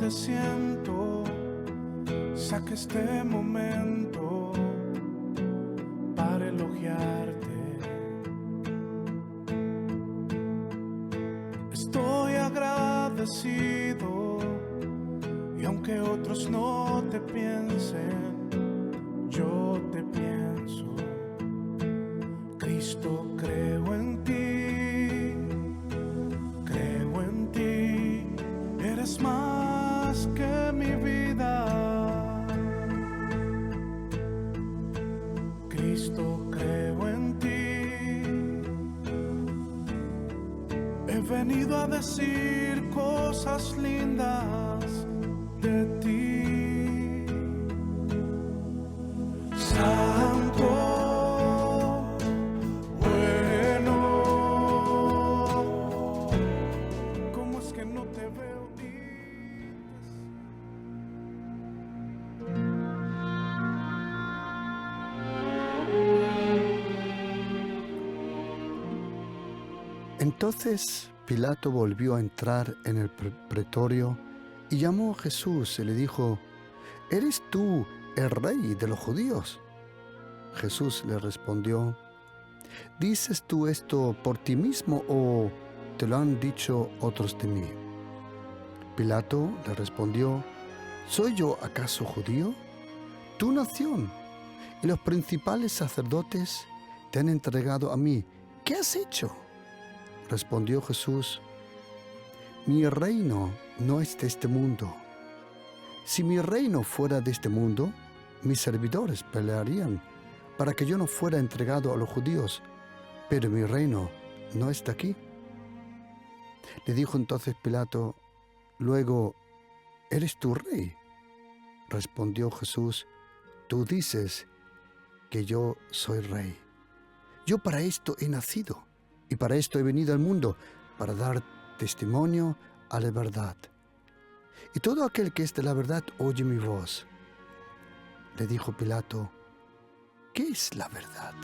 me siento, saca este momento para elogiarte. Estoy agradecido y aunque otros no te piensen, yo te pienso. Cristo, creo en ti, eres más que mi vida. Cristo, creo en ti, he venido a decir cosas lindas de ti. Santo, Entonces Pilato volvió a entrar en el pretorio y llamó a Jesús y le dijo: ¿Eres tú el rey de los judíos? Jesús le respondió: ¿Dices tú esto por ti mismo o te lo han dicho otros de mí? Pilato le respondió: ¿Soy yo acaso judío? Tu nación y los principales sacerdotes te han entregado a mí. ¿Qué has hecho? Respondió Jesús: mi reino no es de este mundo. Si mi reino fuera de este mundo, mis servidores pelearían para que yo no fuera entregado a los judíos, pero mi reino no está aquí. Le dijo entonces Pilato: luego, ¿eres tú rey? Respondió Jesús: tú dices que yo soy rey. Yo para esto he nacido y para esto he venido al mundo, para dar testimonio a la verdad. Y todo aquel que es de la verdad oye mi voz. Le dijo Pilato: ¿qué es la verdad?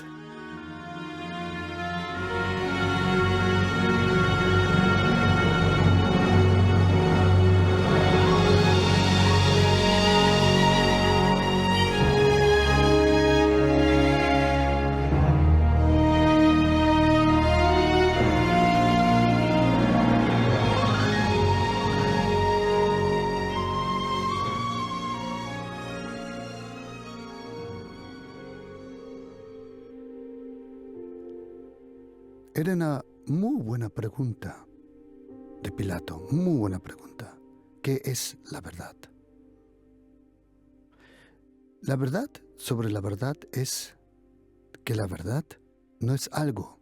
Era una muy buena pregunta de Pilato, muy buena pregunta. ¿Qué es la verdad? La verdad sobre la verdad es que la verdad no es algo.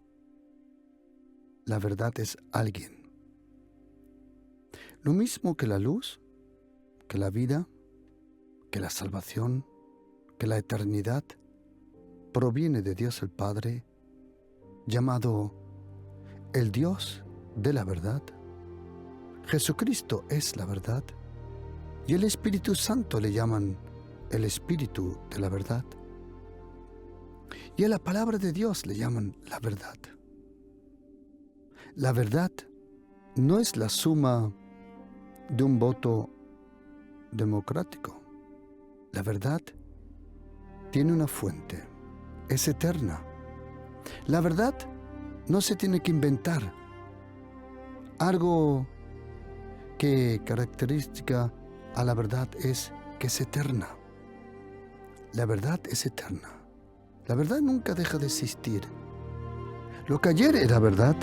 La verdad es alguien. Lo mismo que la luz, que la vida, que la salvación, que la eternidad, proviene de Dios el Padre, llamado el Dios de la verdad. Jesucristo es la verdad y el Espíritu Santo le llaman el Espíritu de la verdad. Y a la palabra de Dios le llaman la verdad. La verdad no es la suma de un voto democrático. La verdad tiene una fuente, es eterna. La verdad no se tiene que inventar. Algo que caracteriza a la verdad es que es eterna. La verdad es eterna. La verdad nunca deja de existir. Lo que ayer era verdad,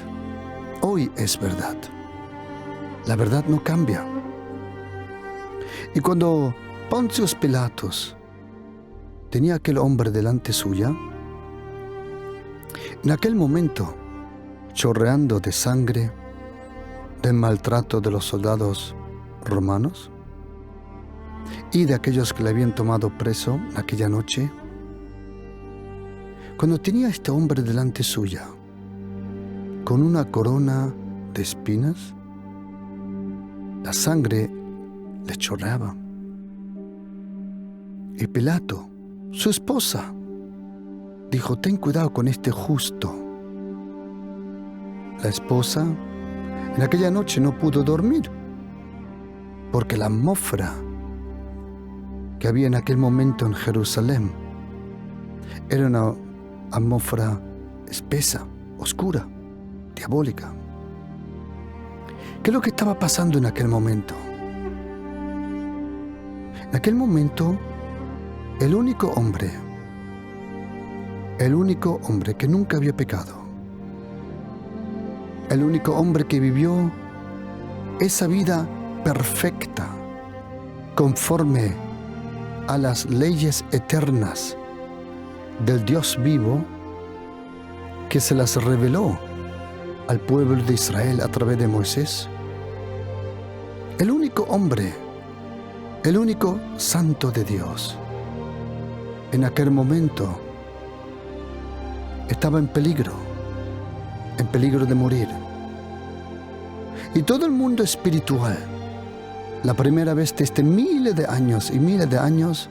hoy es verdad. La verdad no cambia. Y cuando Poncio Pilatos tenía aquel hombre delante suya, en aquel momento, chorreando de sangre, del maltrato de los soldados romanos y de aquellos que le habían tomado preso aquella noche, cuando tenía a este hombre delante suya, con una corona de espinas, la sangre le chorreaba. Y Pilato, su esposa, dijo: ten cuidado con este justo. La esposa en aquella noche no pudo dormir porque la atmósfera que había en aquel momento en Jerusalén era una atmósfera espesa, oscura, diabólica. ¿Qué es lo que estaba pasando en aquel momento? En aquel momento, el único hombre que nunca había pecado, el único hombre que vivió esa vida perfecta, conforme a las leyes eternas del Dios vivo, que se las reveló al pueblo de Israel a través de Moisés. El único hombre, el único santo de Dios, en aquel momento estaba en peligro de morir. Y todo el mundo espiritual, la primera vez desde miles de años,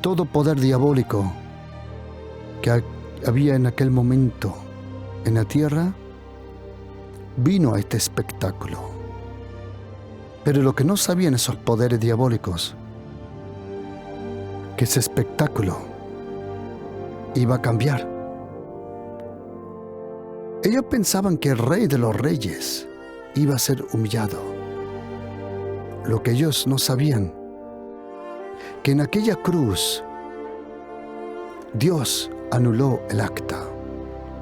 todo poder diabólico que había en aquel momento en la tierra, vino a este espectáculo. Pero lo que no sabían esos poderes diabólicos, que ese espectáculo iba a cambiar. Ellos pensaban que el Rey de los Reyes iba a ser humillado. Lo que ellos no sabían, que en aquella cruz Dios anuló el acta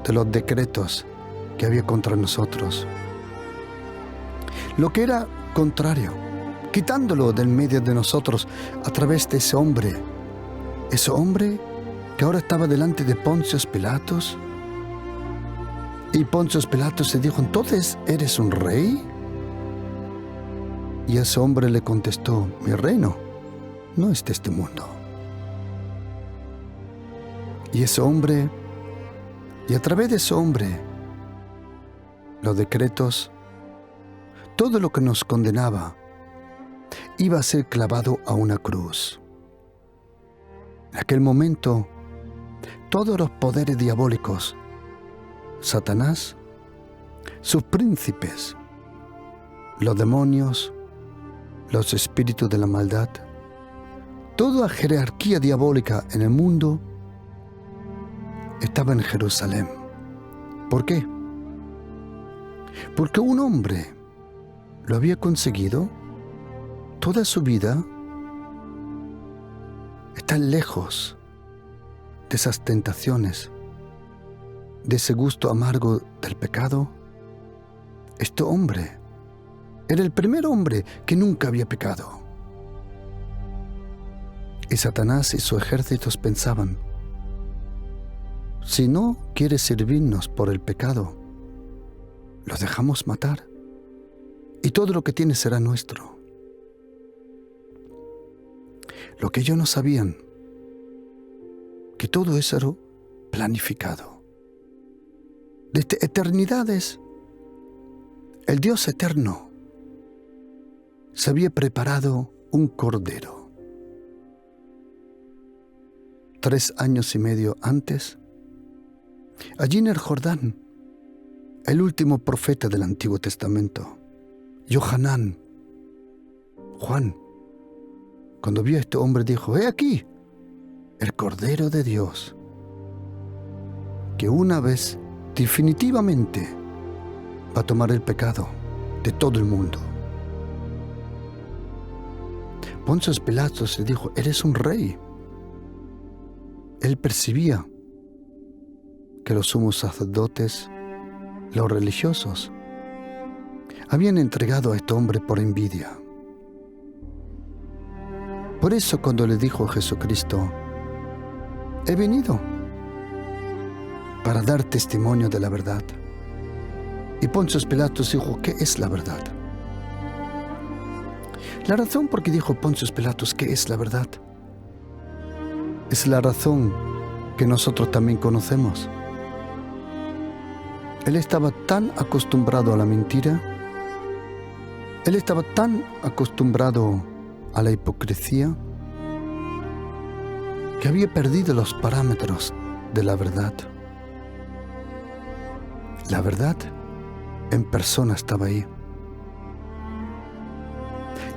de los decretos que había contra nosotros. Lo que era contrario, quitándolo del medio de nosotros a través de ese hombre que ahora estaba delante de Poncio Pilatos. Y Poncio Pilatos le dijo: ¿entonces eres un rey? Y ese hombre le contestó: mi reino no es de este mundo. Y ese hombre, y a través de ese hombre, los decretos, todo lo que nos condenaba, iba a ser clavado a una cruz. En aquel momento, todos los poderes diabólicos, Satanás, sus príncipes, los demonios, los espíritus de la maldad, toda jerarquía diabólica en el mundo estaba en Jerusalén. ¿Por qué? Porque un hombre lo había conseguido toda su vida estar lejos de esas tentaciones, de ese gusto amargo del pecado. Este hombre era el primer hombre que nunca había pecado. Y Satanás y sus ejércitos pensaban: si no quiere servirnos por el pecado, lo dejamos matar y todo lo que tiene será nuestro. Lo que ellos no sabían, que todo eso era planificado. Desde eternidades, el Dios eterno se había preparado un cordero. 3 años y medio antes, allí en el Jordán, el último profeta del Antiguo Testamento, Johanán, Juan, cuando vio a este hombre dijo: he aquí el Cordero de Dios, que una vez definitivamente va a tomar el pecado de todo el mundo. Poncio Pilatos le dijo: eres un rey. Él percibía que los sumos sacerdotes, los religiosos, habían entregado a este hombre por envidia. Por eso cuando le dijo a Jesucristo: he venido para dar testimonio de la verdad. Y Poncio Pilatos dijo: ¿qué es la verdad? La razón por qué dijo Poncio Pilatos ¿qué es la verdad? Es la razón que nosotros también conocemos. Él estaba tan acostumbrado a la mentira, él estaba tan acostumbrado a la hipocresía, que había perdido los parámetros de la verdad. La verdad en persona estaba ahí.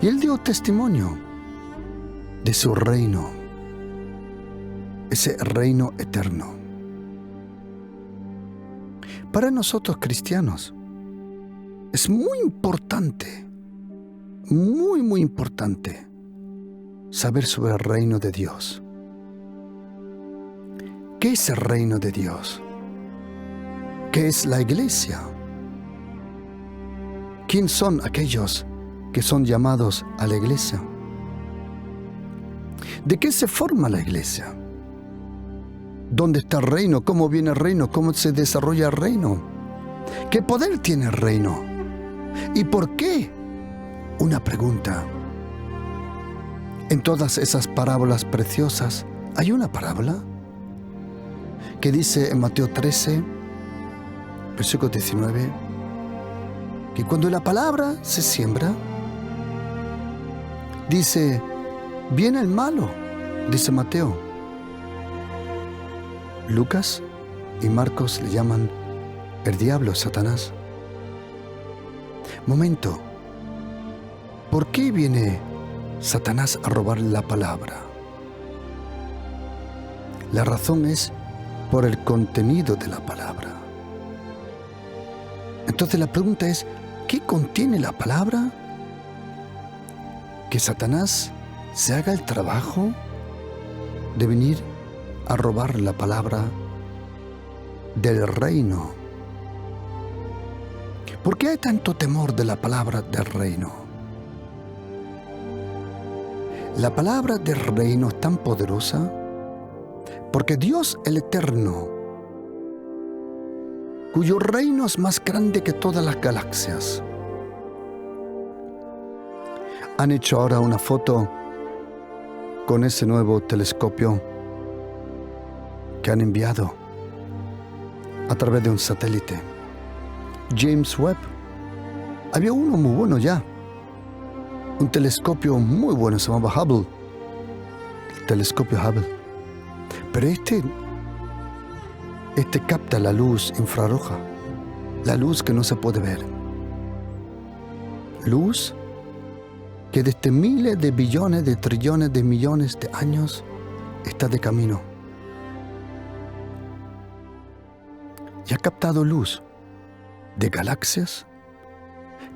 Y Él dio testimonio de su reino, ese reino eterno. Para nosotros cristianos es muy importante, muy importante saber sobre el reino de Dios. ¿Qué es el reino de Dios? ¿Qué es la iglesia? ¿Quién son aquellos que son llamados a la iglesia? ¿De qué se forma la iglesia? ¿Dónde está el reino? ¿Cómo viene el reino? ¿Cómo se desarrolla el reino? ¿Qué poder tiene el reino? ¿Y por qué? Una pregunta. En todas esas parábolas preciosas, hay una parábola que dice en Mateo 13, versículo 19, que cuando la palabra se siembra, dice, viene el malo, dice Mateo. Lucas y Marcos le llaman el diablo, Satanás. Momento, ¿por qué viene Satanás a robar la palabra? La razón es por el contenido de la palabra. Entonces la pregunta es, ¿qué contiene la palabra? Que Satanás se haga el trabajo de venir a robar la palabra del reino. ¿Por qué hay tanto temor de la palabra del reino? La palabra del reino es tan poderosa porque Dios el Eterno, cuyo reino es más grande que todas las galaxias, han hecho ahora una foto con ese nuevo telescopio que han enviado a través de un satélite. James Webb. Había uno muy bueno ya. Un telescopio muy bueno, se llamaba Hubble. El telescopio Hubble. Pero este capta la luz infrarroja. La luz que no se puede ver. Luz que desde miles de billones, de trillones, de millones de años está de camino. Y ha captado luz de galaxias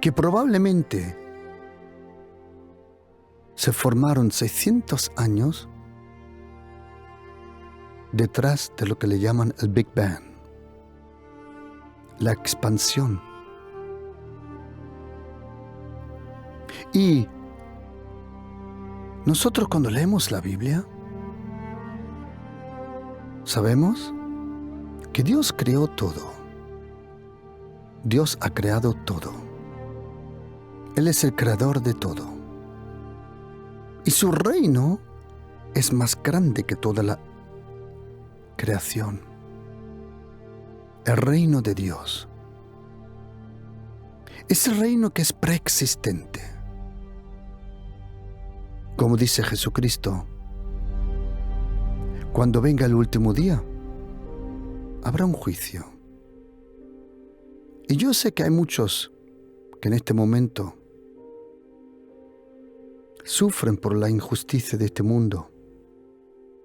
que probablemente se formaron 600 años detrás de lo que le llaman el Big Bang, la expansión. Y nosotros cuando leemos la Biblia, sabemos que Dios creó todo. Dios ha creado todo. Él es el creador de todo. Y su reino es más grande que toda la creación. El reino de Dios. Ese reino que es preexistente. Como dice Jesucristo, cuando venga el último día, habrá un juicio. Y yo sé que hay muchos que en este momento sufren por la injusticia de este mundo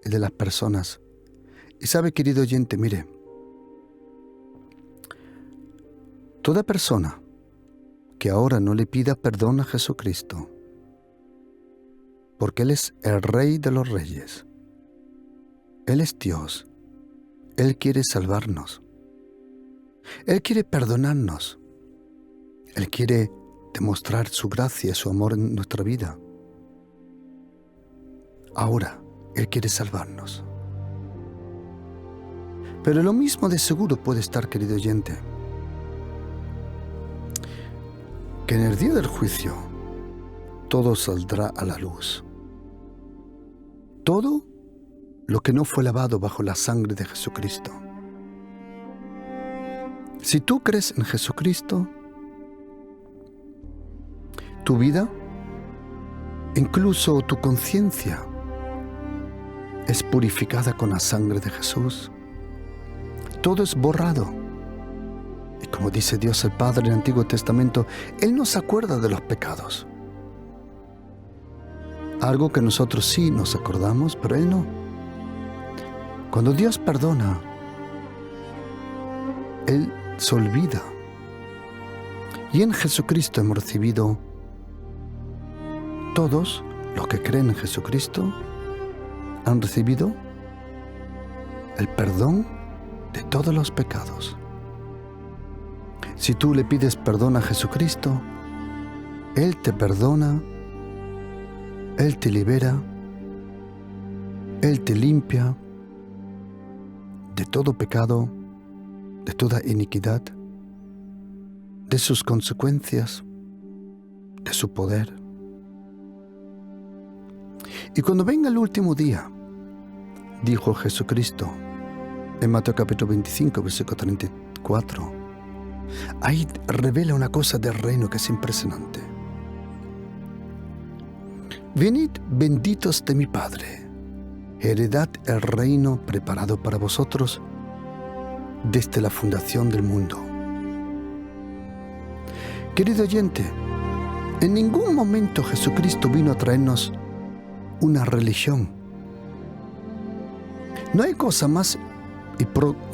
y de las personas. Y sabe, querido oyente, mire, toda persona que ahora no le pida perdón a Jesucristo, porque Él es el Rey de los Reyes, Él es Dios, Él quiere salvarnos, Él quiere perdonarnos, Él quiere demostrar su gracia y su amor en nuestra vida. Ahora, Él quiere salvarnos. Pero lo mismo de seguro puede estar, querido oyente, que en el día del juicio todo saldrá a la luz. Todo lo que no fue lavado bajo la sangre de Jesucristo. Si tú crees en Jesucristo, tu vida, incluso tu conciencia, es purificada con la sangre de Jesús. Todo es borrado. Y como dice Dios el Padre en el Antiguo Testamento, Él no se acuerda de los pecados. Algo que nosotros sí nos acordamos, pero Él no. Cuando Dios perdona, Él se olvida. Y en Jesucristo hemos recibido, todos los que creen en Jesucristo, han recibido el perdón de todos los pecados. Si tú le pides perdón a Jesucristo, Él te perdona, Él te libera, Él te limpia de todo pecado, de toda iniquidad, de sus consecuencias, de su poder. Y cuando venga el último día, dijo Jesucristo en Mateo capítulo 25, versículo 34, ahí revela una cosa del reino que es impresionante. Venid benditos de mi Padre, heredad el reino preparado para vosotros desde la fundación del mundo. Querido oyente, en ningún momento Jesucristo vino a traernos una religión. No hay cosa más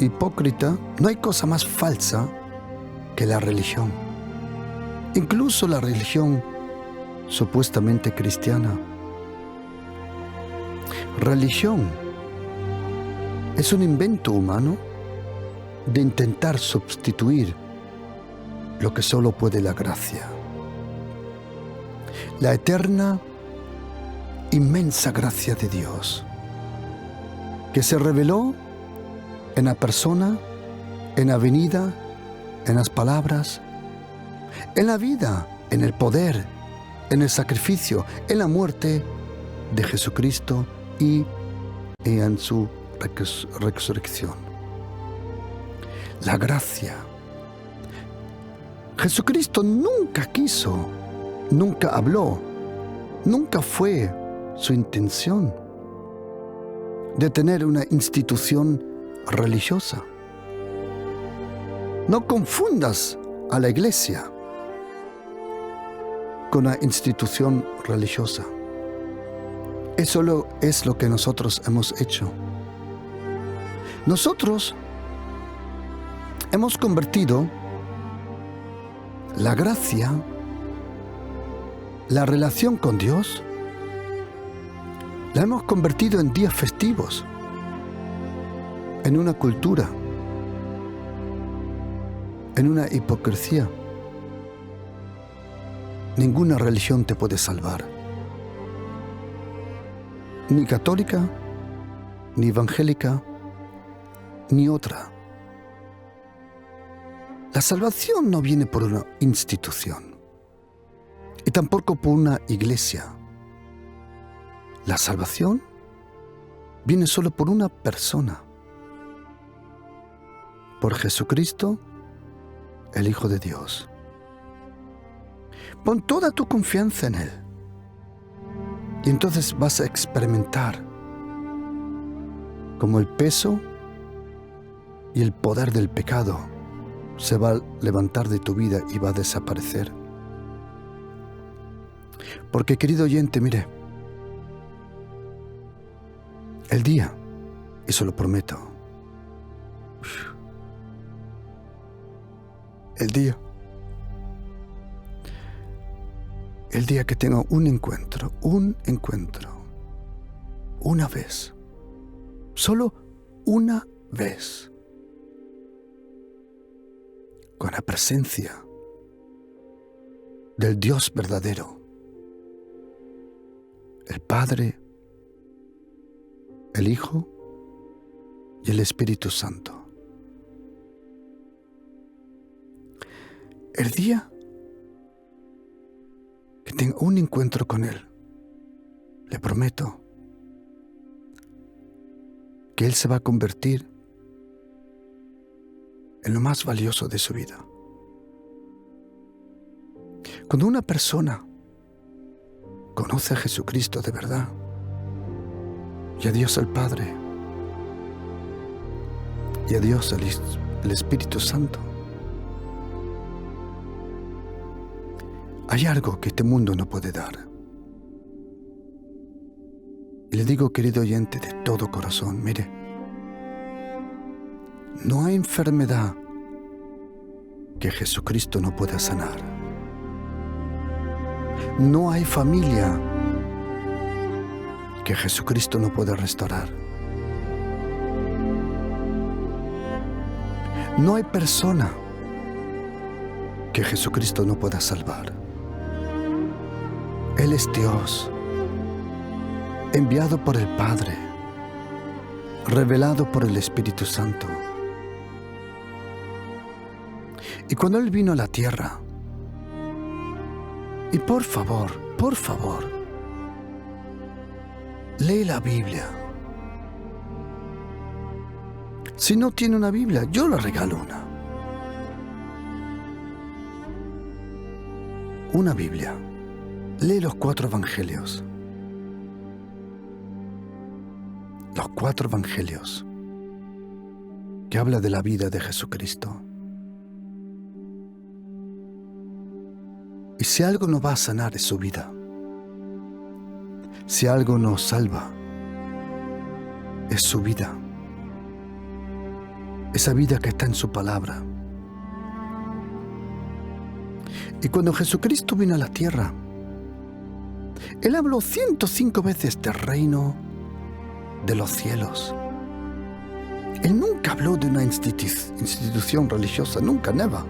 hipócrita, no hay cosa más falsa que la religión. Incluso la religión supuestamente cristiana. Religión es un invento humano de intentar sustituir lo que solo puede la gracia. La eterna, inmensa gracia de Dios, que se reveló en la persona, en la venida, en las palabras, en la vida, en el poder, en el sacrificio, en la muerte de Jesucristo y en su resurrección. La gracia. Jesucristo nunca quiso, nunca habló, nunca fue su intención de tener una institución religiosa. No confundas a la iglesia con una institución religiosa. Eso es lo que nosotros hemos hecho. Nosotros hemos convertido la gracia, la relación con Dios, la hemos convertido en días festivos, en una cultura, en una hipocresía. Ninguna religión te puede salvar. Ni católica, ni evangélica, ni otra. La salvación no viene por una institución y tampoco por una iglesia. La salvación viene solo por una persona, por Jesucristo, el Hijo de Dios. Pon toda tu confianza en Él y entonces vas a experimentar cómo el peso y el poder del pecado se va a levantar de tu vida y va a desaparecer. Porque, querido oyente, mire, el día, eso lo prometo, el día que tenga un encuentro, una vez, solo una vez, con la presencia del Dios verdadero, el Padre, el Hijo y el Espíritu Santo. El día que tenga un encuentro con Él, le prometo que Él se va a convertir en lo más valioso de su vida. Cuando una persona conoce a Jesucristo de verdad y a Dios el Padre y a Dios el Espíritu Santo, hay algo que este mundo no puede dar. Y le digo, querido oyente, de todo corazón, mire, no hay enfermedad que Jesucristo no pueda sanar. No hay familia que Jesucristo no pueda restaurar. No hay persona que Jesucristo no pueda salvar. Él es Dios, enviado por el Padre, revelado por el Espíritu Santo. Y cuando Él vino a la tierra, y por favor, lee la Biblia. Si no tiene una Biblia, yo le regalo una. Una Biblia. Lee los 4 evangelios. Los 4 evangelios que habla de la vida de Jesucristo. Y si algo nos va a sanar es su vida. Si algo nos salva es su vida. Esa vida que está en su palabra. Y cuando Jesucristo vino a la tierra, Él habló 105 veces del reino de los cielos. Él nunca habló de una institución religiosa, nunca, never.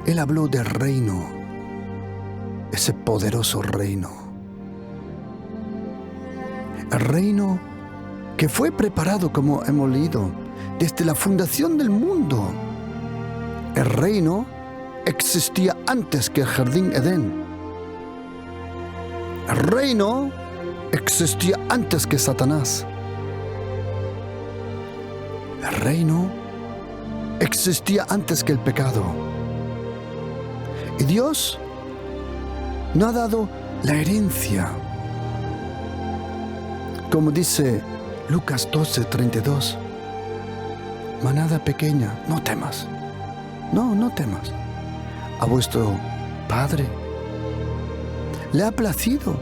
Él habló del reino, ese poderoso reino. El reino que fue preparado, como hemos leído, desde la fundación del mundo. El reino existía antes que el jardín Edén. El reino existía antes que Satanás. El reino existía antes que el pecado. Y Dios no ha dado la herencia. Como dice Lucas 12:32, manada pequeña, no temas. No temas. A vuestro Padre le ha placido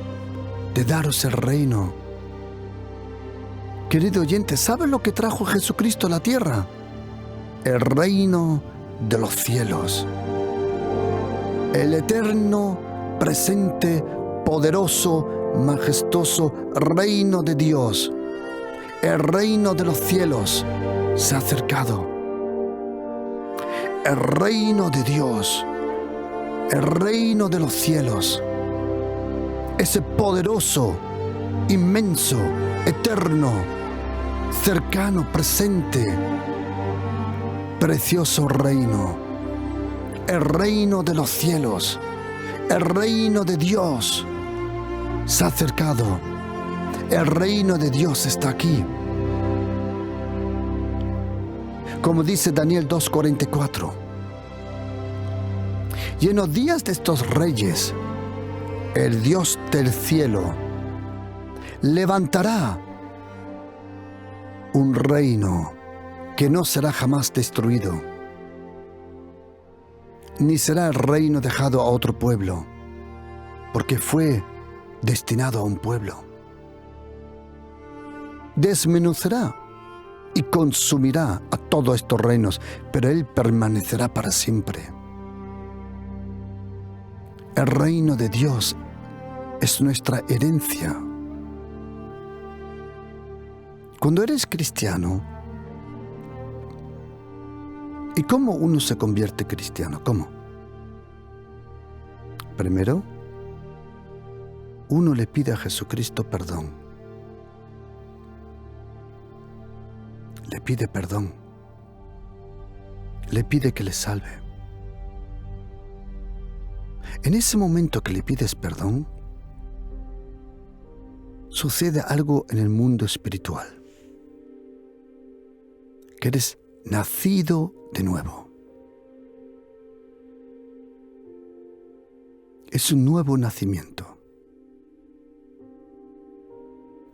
de daros el reino. Querido oyente, ¿sabes lo que trajo Jesucristo a la tierra? El reino de los cielos. El eterno, presente, poderoso, majestuoso reino de Dios. El reino de los cielos se ha acercado. El reino de Dios, el reino de los cielos, ese poderoso, inmenso, eterno, cercano, presente, precioso reino, el reino de los cielos, el reino de Dios se ha acercado, el reino de Dios está aquí. Como dice Daniel 2:44, y en los días de estos reyes, el Dios del cielo levantará un reino que no será jamás destruido, ni será el reino dejado a otro pueblo, porque fue destinado a un pueblo. Desmenuzará y consumirá a todos estos reinos, pero Él permanecerá para siempre. El reino de Dios es nuestra herencia. Cuando eres cristiano, ¿y cómo uno se convierte cristiano? ¿Cómo? Primero, uno le pide a Jesucristo perdón. Le pide perdón. Le pide que le salve. En ese momento que le pides perdón, sucede algo en el mundo espiritual. Que eres nacido de nuevo. Es un nuevo nacimiento.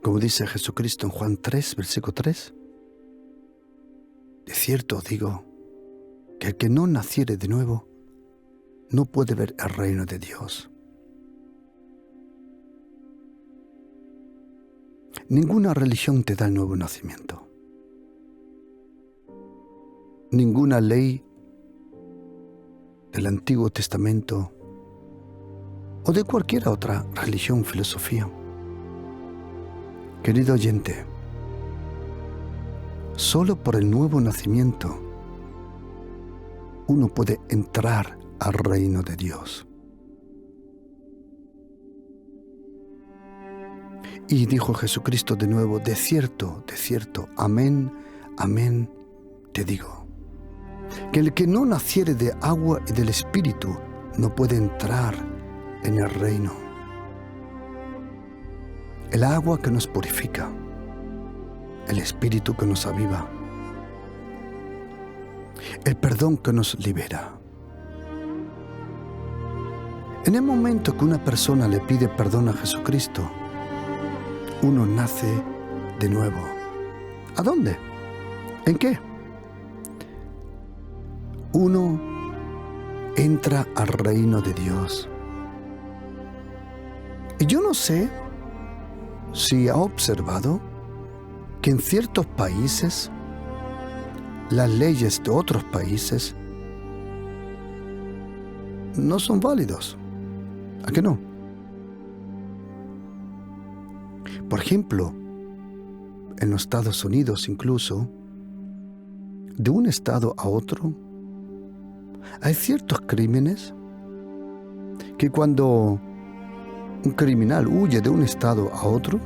Como dice Jesucristo en Juan 3, versículo 3, de cierto os digo que el que no naciere de nuevo no puede ver el reino de Dios. Ninguna religión te da el nuevo nacimiento. Ninguna ley del Antiguo Testamento o de cualquier otra religión, filosofía. Querido oyente, solo por el nuevo nacimiento uno puede entrar al reino de Dios. Y dijo Jesucristo de nuevo, de cierto, amén, amén, te digo, que el que no naciere de agua y del Espíritu no puede entrar en el reino. El agua que nos purifica, el Espíritu que nos aviva, el perdón que nos libera. En el momento que una persona le pide perdón a Jesucristo, uno nace de nuevo. ¿A dónde? ¿En qué? Uno entra al reino de Dios. Y yo no sé si ha observado que en ciertos países las leyes de otros países no son válidos. ¿A qué no? Por ejemplo, en los Estados Unidos incluso, de un estado a otro, hay ciertos crímenes que cuando un criminal huye de un estado a otro,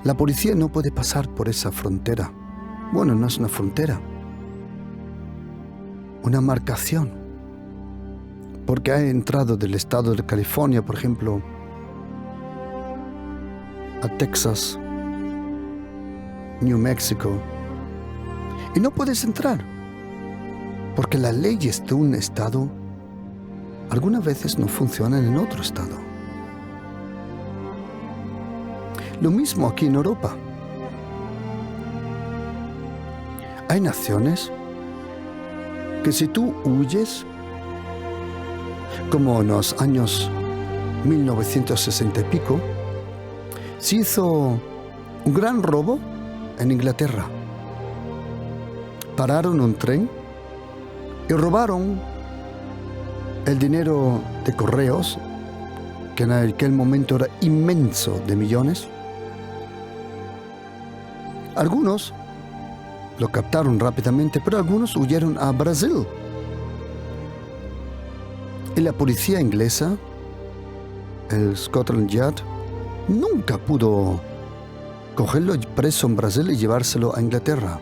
la policía no puede pasar por esa frontera. Bueno, no es una frontera, una marcación, porque ha entrado del estado de California, por ejemplo, a Texas, New Mexico, y no puedes entrar, porque las leyes de un estado algunas veces no funcionan en otro estado. Lo mismo aquí en Europa. Hay naciones que si tú huyes, como en los años 1960 y pico, se hizo un gran robo en Inglaterra. Pararon un tren y robaron el dinero de correos, que en aquel momento era inmenso, de millones. Algunos lo captaron rápidamente, pero algunos huyeron a Brasil. Y la policía inglesa, el Scotland Yard, nunca pudo cogerlo preso en Brasil y llevárselo a Inglaterra.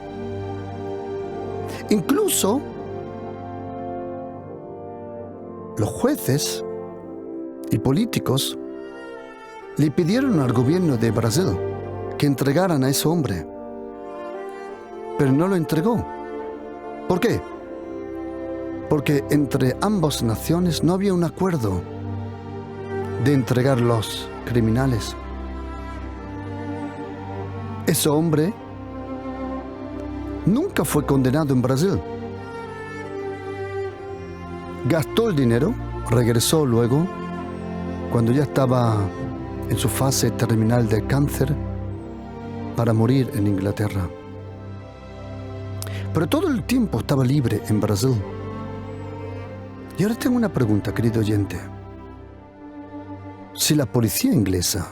Incluso los jueces y políticos le pidieron al gobierno de Brasil que entregaran a ese hombre, pero no lo entregó. ¿Por qué? Porque entre ambas naciones no había un acuerdo de entregar los criminales. Ese hombre nunca fue condenado en Brasil. Gastó el dinero, regresó luego, cuando ya estaba en su fase terminal del cáncer, para morir en Inglaterra. Pero todo el tiempo estaba libre en Brasil. Y ahora tengo una pregunta, querido oyente. Si la policía inglesa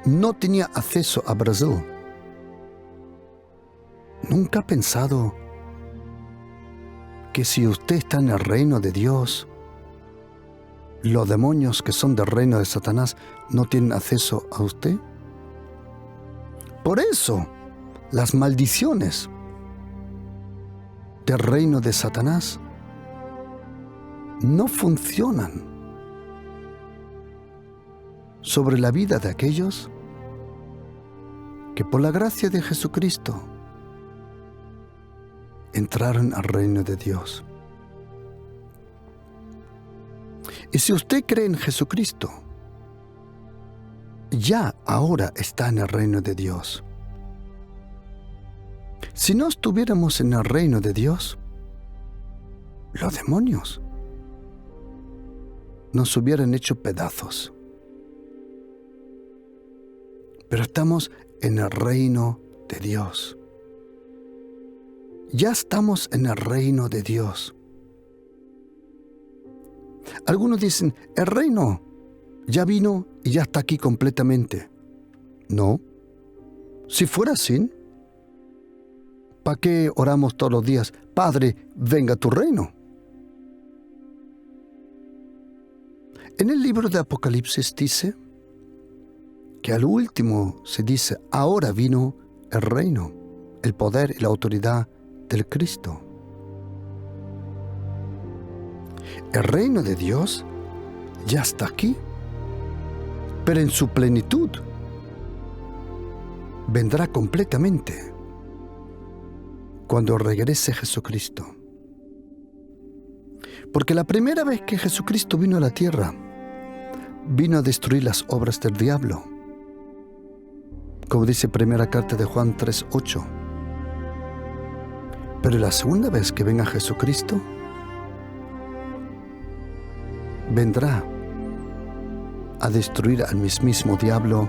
no tenía acceso a Brasil, ¿nunca ha pensado que si usted está en el reino de Dios, los demonios que son del reino de Satanás no tienen acceso a usted? Por eso, las maldiciones del reino de Satanás no funcionan sobre la vida de aquellos que por la gracia de Jesucristo entraron al reino de Dios. Y si usted cree en Jesucristo, ya ahora está en el reino de Dios. Si no estuviéramos en el reino de Dios, los demonios nos hubieran hecho pedazos. pero estamos en el reino de Dios. Ya estamos en el reino de Dios. Algunos dicen, el reino ya vino y ya está aquí completamente. No. Si fuera así, ¿para qué oramos todos los días? Padre, venga tu reino. En el libro de Apocalipsis dice que al último se dice, ahora vino el reino, el poder y la autoridad del Cristo. El reino de Dios ya está aquí, pero en su plenitud vendrá completamente cuando regrese Jesucristo. Porque la primera vez que Jesucristo vino a la tierra, vino a destruir las obras del diablo, como dice primera carta de Juan 3:8. Pero la segunda vez que venga Jesucristo, vendrá a destruir al mismísimo diablo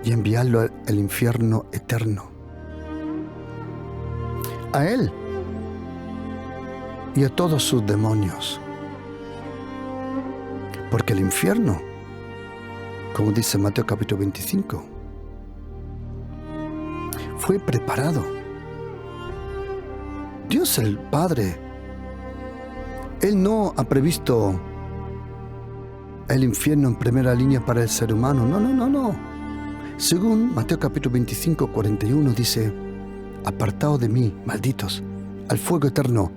y enviarlo al infierno eterno. A él y a todos sus demonios. Porque el infierno, como dice Mateo capítulo 25, fue preparado. Dios el Padre, Él no ha previsto el infierno en primera línea para el ser humano. No. Según Mateo capítulo 25, 41 dice, apartaos de mí, malditos, al fuego eterno,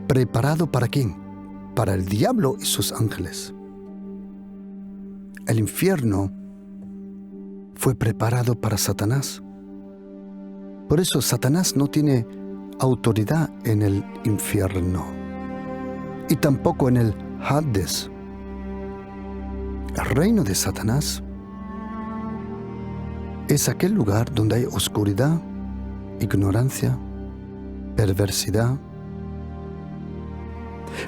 preparado ¿para quién? Para el diablo y sus ángeles. El infierno fue preparado para Satanás. Por eso Satanás no tiene autoridad en el infierno y tampoco en el Hades. El reino de Satanás es aquel lugar donde hay oscuridad, ignorancia, perversidad.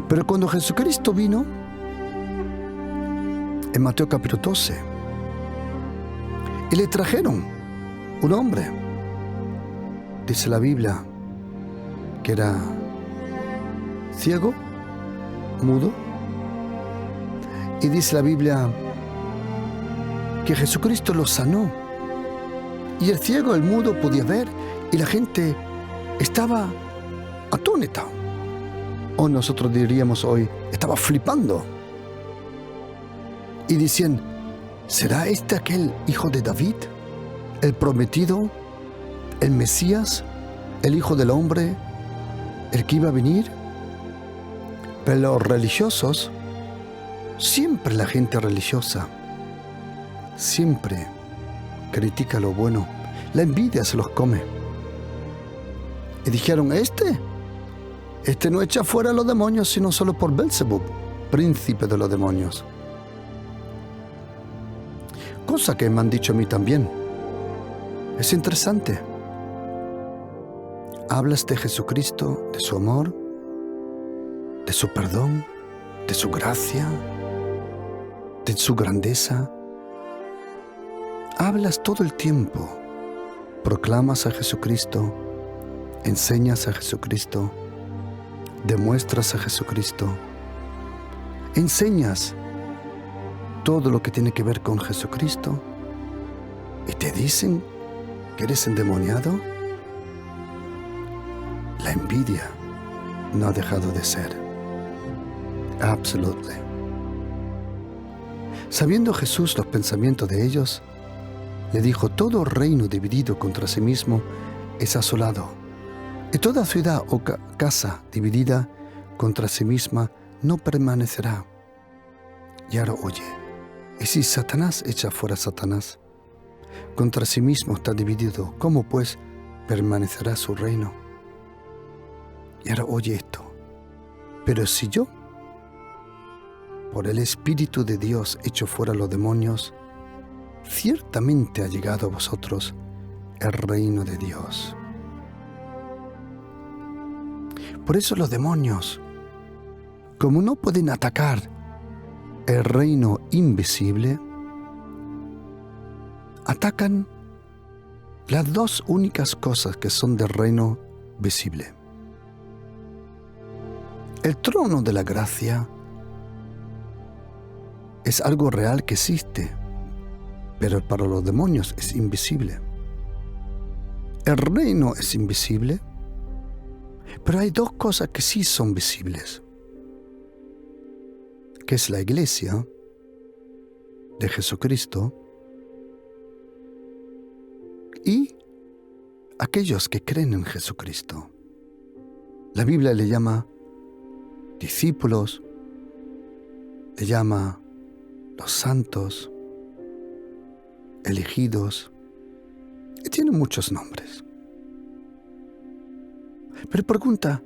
Pero cuando Jesucristo vino, en Mateo capítulo 12, y le trajeron un hombre, dice la Biblia, que era ciego, mudo, y dice la Biblia que Jesucristo lo sanó, y el ciego, el mudo podía ver, y la gente estaba atónita, o nosotros diríamos hoy, estaba flipando, y decían, ¿será este aquel hijo de David, el prometido, el Mesías, el Hijo del Hombre, el que iba a venir? Pero los religiosos, siempre la gente religiosa, siempre critica lo bueno, la envidia se los come. Y dijeron, este no echa fuera a los demonios, sino solo por Belzebub, príncipe de los demonios. Cosa que me han dicho a mí también. Es interesante. Hablas de Jesucristo, de su amor, de su perdón, de su gracia, de su grandeza. Hablas todo el tiempo. Proclamas a Jesucristo, enseñas a Jesucristo, demuestras a Jesucristo, enseñas todo lo que tiene que ver con Jesucristo y te dicen que eres endemoniado. La envidia no ha dejado de ser. Absolutely. Sabiendo Jesús los pensamientos de ellos, le dijo, todo reino dividido contra sí mismo es asolado, y toda ciudad o casa dividida contra sí misma no permanecerá. Y ahora oye, y si Satanás echa fuera a Satanás, contra sí mismo está dividido, ¿cómo pues permanecerá su reino? Y ahora oye esto, pero si yo, por el Espíritu de Dios, echo fuera a los demonios, ciertamente ha llegado a vosotros el reino de Dios. Por eso los demonios, como no pueden atacar el reino invisible, atacan las dos únicas cosas que son del reino visible. El trono de la gracia es algo real que existe, pero para los demonios es invisible. El reino es invisible, pero hay dos cosas que sí son visibles, que es la iglesia de Jesucristo y aquellos que creen en Jesucristo. La Biblia le llama discípulos, le llama los santos, elegidos, y tiene muchos nombres. Pero pregunta,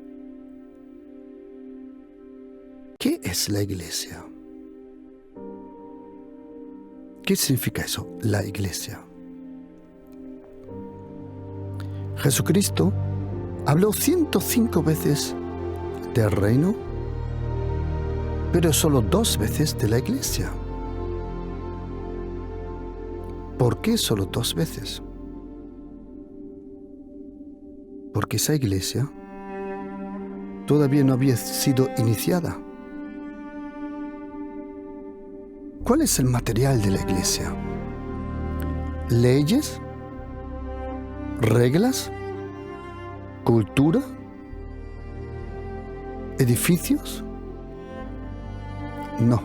¿qué es la iglesia? ¿Qué significa eso, la iglesia? Jesucristo habló 105 veces del reino, pero solo 2 veces de la iglesia. ¿Por qué solo 2 veces? Porque esa iglesia todavía no había sido iniciada. ¿Cuál es el material de la iglesia? ¿Leyes? ¿Reglas? ¿Cultura? ¿Edificios? No.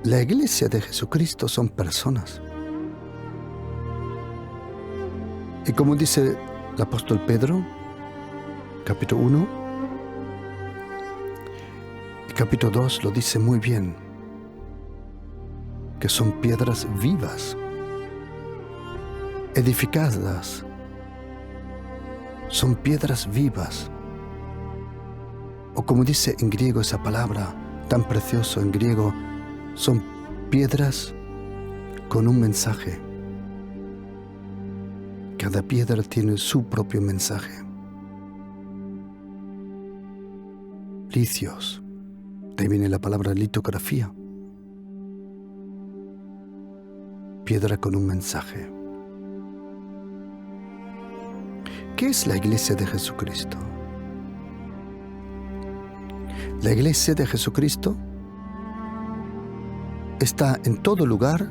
La iglesia de Jesucristo son personas. Y como dice el apóstol Pedro, capítulo 1 y capítulo 2 lo dice muy bien, que son piedras vivas, edificadas, son piedras vivas. O como dice en griego esa palabra tan preciosa en griego, son piedras con un mensaje. Cada piedra tiene su propio mensaje. Licios, de ahí viene la palabra litografía. Piedra con un mensaje. ¿Qué es la iglesia de Jesucristo? La iglesia de Jesucristo está en todo lugar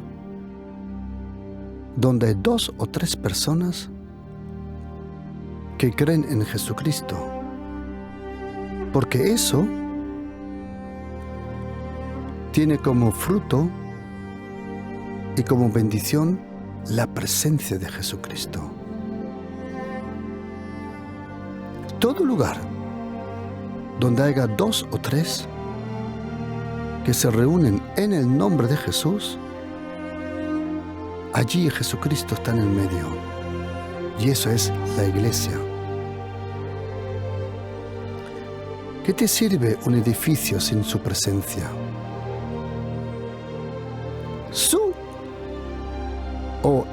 donde hay 2 o 3 personas que creen en Jesucristo, porque eso tiene como fruto y como bendición la presencia de Jesucristo. Todo lugar donde haya 2 o 3 que se reúnen en el nombre de Jesús, allí Jesucristo está en el medio. Y eso es la iglesia. ¿Qué te sirve un edificio sin su presencia?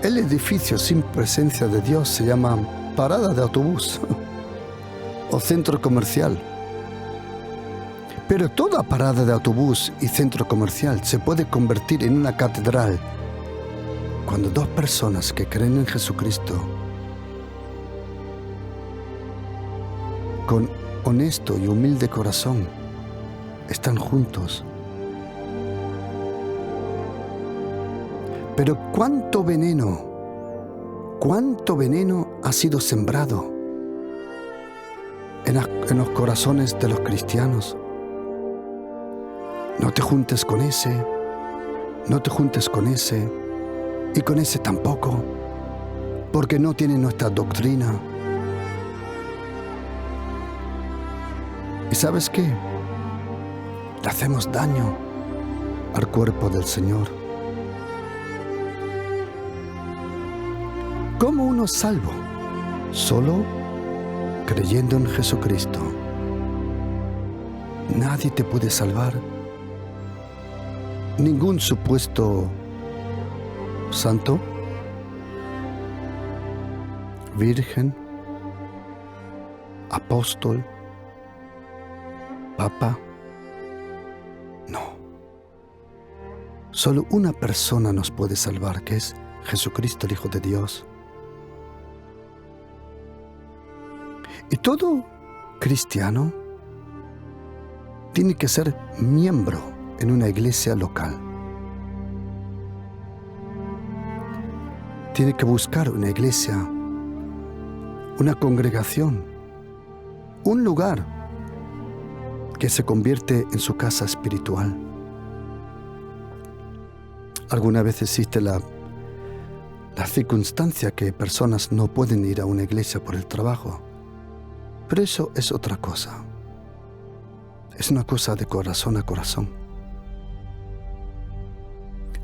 El edificio sin presencia de Dios se llama parada de autobús o centro comercial. Pero toda parada de autobús y centro comercial se puede convertir en una catedral cuando 2 personas que creen en Jesucristo, con honesto y humilde corazón, están juntos. Pero cuánto veneno ha sido sembrado en los corazones de los cristianos. No te juntes con ese, no te juntes con ese, y con ese tampoco, porque no tiene nuestra doctrina. ¿Y sabes qué? Le hacemos daño al cuerpo del Señor. ¿Cómo uno es salvo? Solo creyendo en Jesucristo. Nadie te puede salvar. Ningún supuesto santo, virgen, apóstol, papa, no. Solo una persona nos puede salvar, que es Jesucristo, el Hijo de Dios. Y todo cristiano tiene que ser miembro en una iglesia local. Tiene que buscar una iglesia, una congregación, un lugar que se convierte en su casa espiritual. Alguna vez existe la circunstancia que personas no pueden ir a una iglesia por el trabajo, pero eso es otra cosa. Es una cosa de corazón a corazón.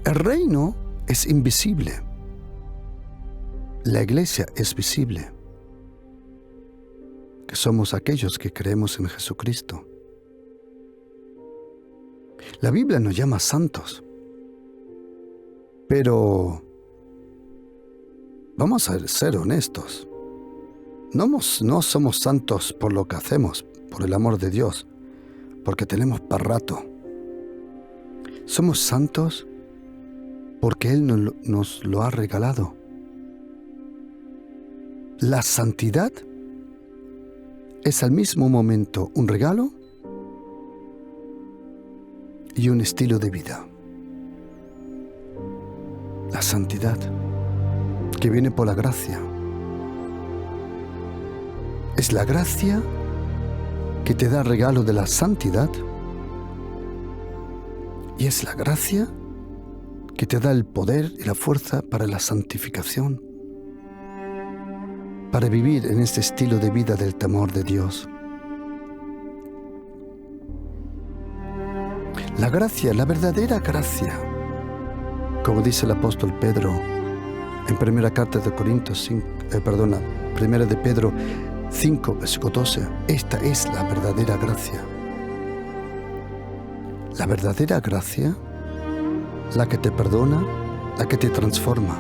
El reino es invisible. La iglesia es visible, que somos aquellos que creemos en Jesucristo. La Biblia nos llama santos, pero vamos a ser honestos. No somos santos por lo que hacemos, por el amor de Dios, porque tenemos para rato. Somos santos porque Él nos lo ha regalado. La santidad es al mismo momento un regalo y un estilo de vida. La santidad que viene por la gracia. Es la gracia que te da el regalo de la santidad y es la gracia que te da el poder y la fuerza para la santificación, para vivir en este estilo de vida del temor de Dios. La gracia, la verdadera gracia, como dice el apóstol Pedro en primera carta de Corintios 1 de Pedro 5, versículo 12, esta es la verdadera gracia. La verdadera gracia, la que te perdona, la que te transforma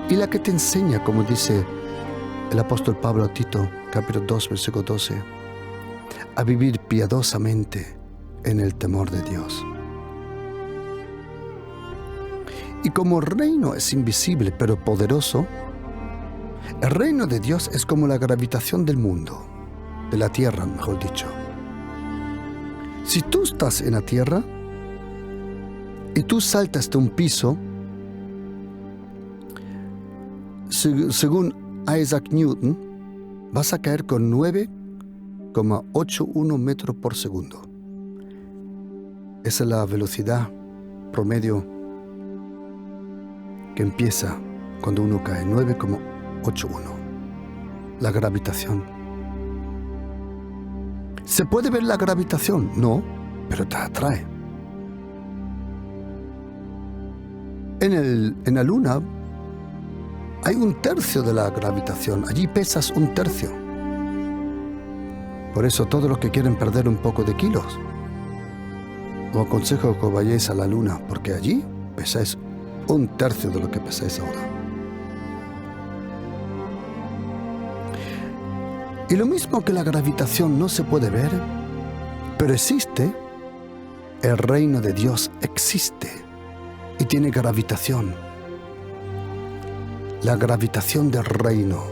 y la que te enseña, como dice el apóstol Pablo a Tito, capítulo 2, versículo 12, a vivir piadosamente en el temor de Dios. Y como el reino es invisible pero poderoso, el reino de Dios es como la gravitación del mundo, de la tierra, mejor dicho. Si tú estás en la tierra y tú saltas de un piso, según Isaac Newton, vas a caer con 9,81 metros por segundo. Esa es la velocidad promedio que empieza cuando uno cae, 9,81. La gravitación. ¿Se puede ver la gravitación? No, pero te atrae. En la luna hay 1/3 de la gravitación. Allí pesas 1/3. Por eso todos los que quieren perder un poco de kilos, os aconsejo que vayáis a la luna, porque allí pesáis 1/3 de lo que pesáis ahora. Y lo mismo que la gravitación no se puede ver, pero existe, el reino de Dios existe y tiene gravitación. La gravitación del reino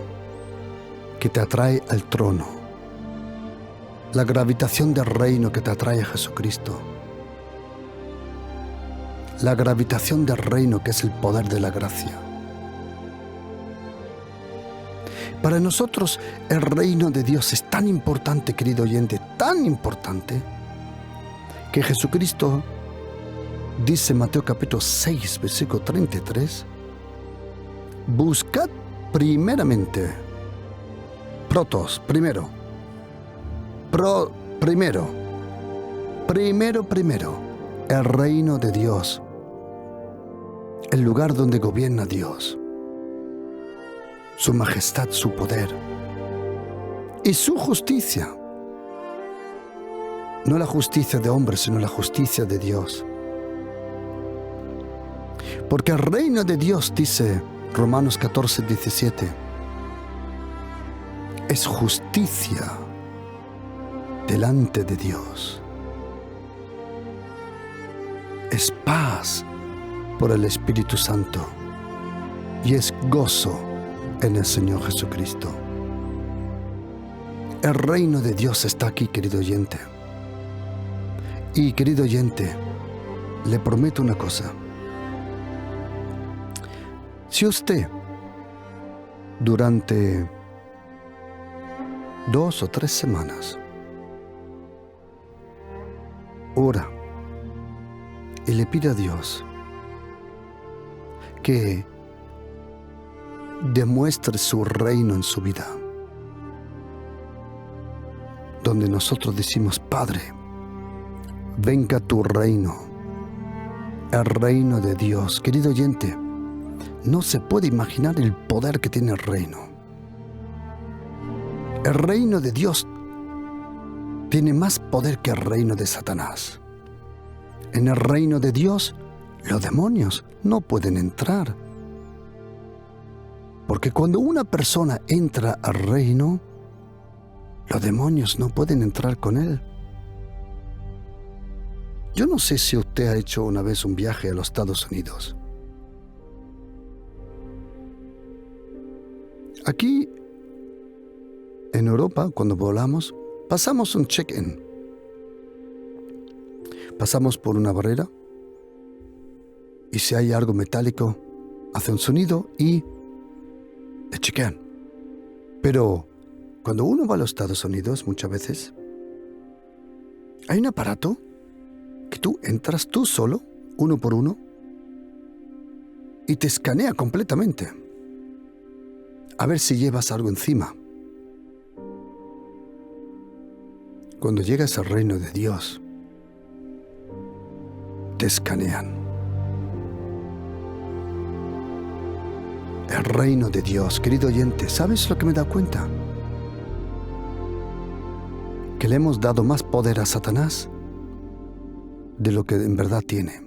que te atrae al trono. La gravitación del reino que te atrae a Jesucristo. La gravitación del reino que es el poder de la gracia. Para nosotros el reino de Dios es tan importante, querido oyente, tan importante, que Jesucristo dice en Mateo capítulo 6, versículo 33, buscad primeramente, protos, primero, el reino de Dios, el lugar donde gobierna Dios, su majestad, su poder y su justicia. No la justicia de hombres, sino la justicia de Dios. Porque el reino de Dios, dice Romanos 14, 17, es justicia delante de Dios. es paz por el Espíritu Santo y es gozo en el Señor Jesucristo. El reino de Dios está aquí, querido oyente. Y querido oyente, le prometo una cosa. Si usted durante 2 o 3 semanas ora y le pide a Dios que demuestre su reino en su vida, donde nosotros decimos: Padre, venga tu reino, el reino de Dios. Querido oyente, no se puede imaginar el poder que tiene el reino. El reino de Dios tiene más poder que el reino de Satanás. En el reino de Dios, los demonios no pueden entrar. Porque cuando una persona entra al reino, los demonios no pueden entrar con él. Yo no sé si usted ha hecho una vez un viaje a los Estados Unidos. Aquí, en Europa, cuando volamos, pasamos un check-in. Pasamos por una barrera y si hay algo metálico, hace un sonido y te chequean. Pero cuando uno va a los Estados Unidos, muchas veces, hay un aparato que tú entras tú solo, uno por uno, y te escanea completamente. A ver si llevas algo encima. Cuando llegas al reino de Dios, te escanean. El reino de Dios, querido oyente, ¿sabes lo que me he dado cuenta? Que le hemos dado más poder a Satanás de lo que en verdad tiene.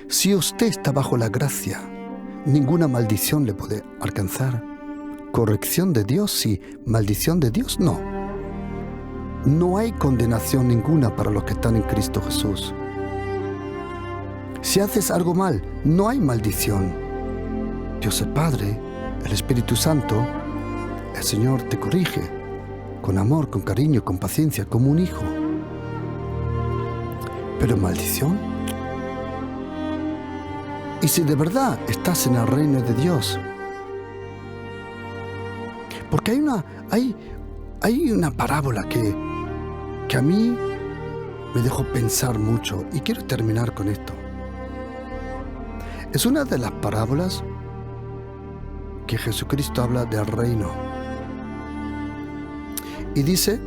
Si usted está bajo la gracia, ninguna maldición le puede alcanzar. Corrección de Dios, sí. Maldición de Dios, no. No hay condenación ninguna para los que están en Cristo Jesús. Si haces algo mal, no hay maldición. Dios el Padre, el Espíritu Santo, el Señor te corrige con amor, con cariño, con paciencia, como un hijo. Pero maldición. Y si de verdad estás en el reino de Dios, porque hay una parábola que a mí me dejó pensar mucho y quiero terminar con esto. Es una de las parábolas que Jesucristo habla del reino. Y dice,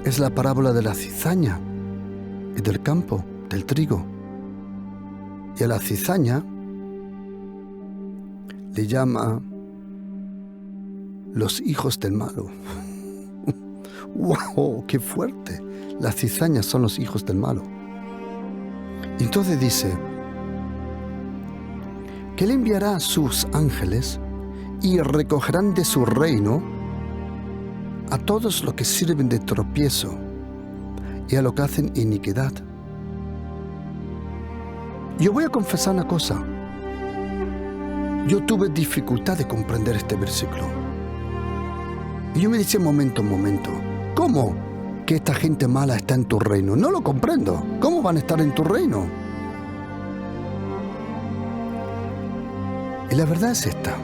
es la parábola de la cizaña y del campo, del trigo. Y a la cizaña le llama los hijos del malo. ¡Wow! ¡Qué fuerte! Las cizañas son los hijos del malo. Y entonces dice que él enviará a sus ángeles y recogerán de su reino a todos los que sirven de tropiezo y a los que hacen iniquidad. Yo voy a confesar una cosa. Yo tuve dificultad de comprender este versículo. Y yo me decía momento, ¿cómo que esta gente mala está en tu reino? No lo comprendo. ¿Cómo van a estar en tu reino? Y la verdad es esta,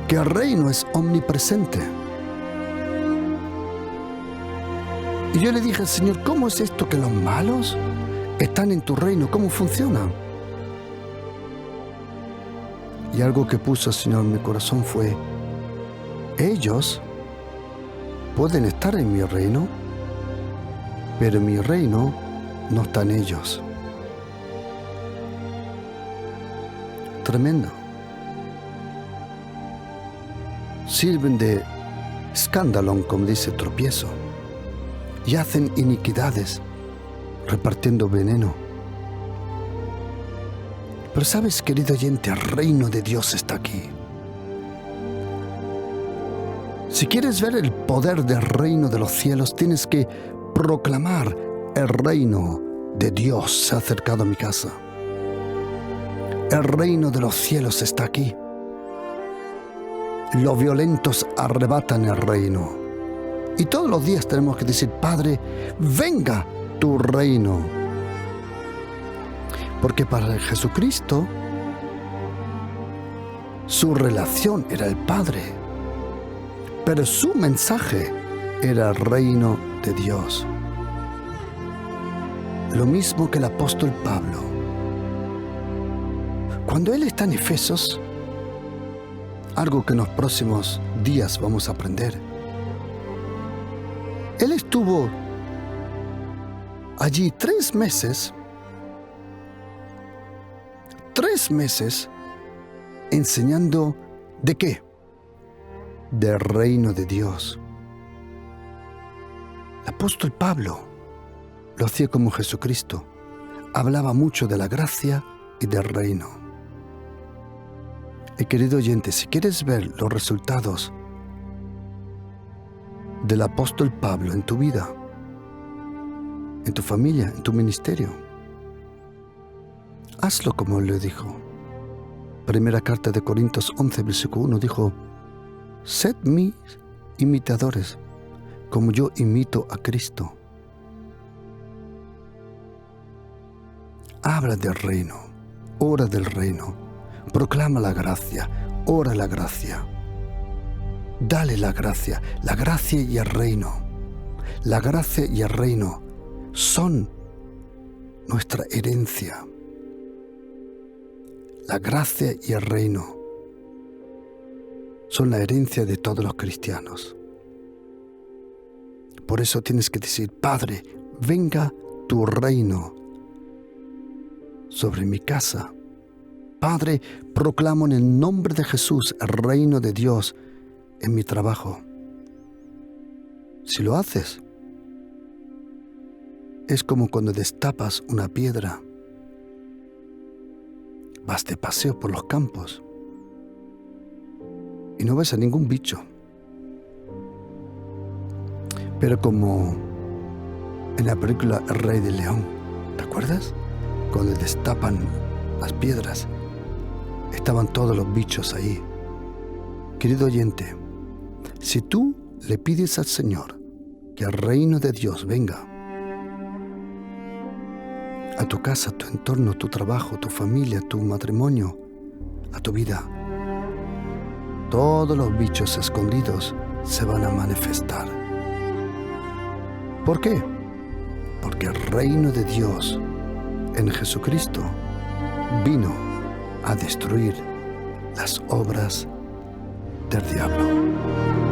que el reino es omnipresente. Y yo le dije al Señor, ¿cómo es esto que los malos están en tu reino? ¿Cómo funciona? Y algo que puso el Señor en mi corazón fue, ellos pueden estar en mi reino, pero mi reino no está en ellos. Tremendo. Sirven de escándalo, como dice, tropiezo, y hacen iniquidades, repartiendo veneno. Pero sabes, querido oyente, el reino de Dios está aquí. Si quieres ver el poder del reino de los cielos, tienes que proclamar el reino de Dios se ha acercado a mi casa. El reino de los cielos está aquí. Los violentos arrebatan el reino. Y todos los días tenemos que decir, Padre, venga tu reino. Porque para Jesucristo, su relación era el Padre, pero su mensaje era el reino de Dios. Lo mismo que el apóstol Pablo. Cuando él está en Efesos, algo que en los próximos días vamos a aprender, él estuvo allí 3 meses enseñando ¿de qué? Del reino de Dios. El apóstol Pablo lo hacía como Jesucristo. Hablaba mucho de la gracia y del reino. Y querido oyente, si quieres ver los resultados del apóstol Pablo en tu vida, en tu familia, en tu ministerio, hazlo como él le dijo. Primera carta de Corintios 11, versículo 1 dijo, sed mis imitadores, como yo imito a Cristo. Habla del reino, ora del reino, proclama la gracia, ora la gracia. Dale la gracia y el reino. La gracia y el reino son nuestra herencia. La gracia y el reino son la herencia de todos los cristianos. Por eso tienes que decir, Padre, venga tu reino sobre mi casa. Padre, proclamo en el nombre de Jesús el reino de Dios en mi trabajo. Si lo haces, es como cuando destapas una piedra. Vas de paseo por los campos y no ves a ningún bicho. Pero como en la película El Rey del León, ¿te acuerdas? Cuando destapan las piedras, estaban todos los bichos ahí. Querido oyente, si tú le pides al Señor que el reino de Dios venga a tu casa, a tu entorno, a tu trabajo, a tu familia, a tu matrimonio, a tu vida, todos los bichos escondidos se van a manifestar. ¿Por qué? Porque el reino de Dios en Jesucristo vino a destruir las obras del diablo.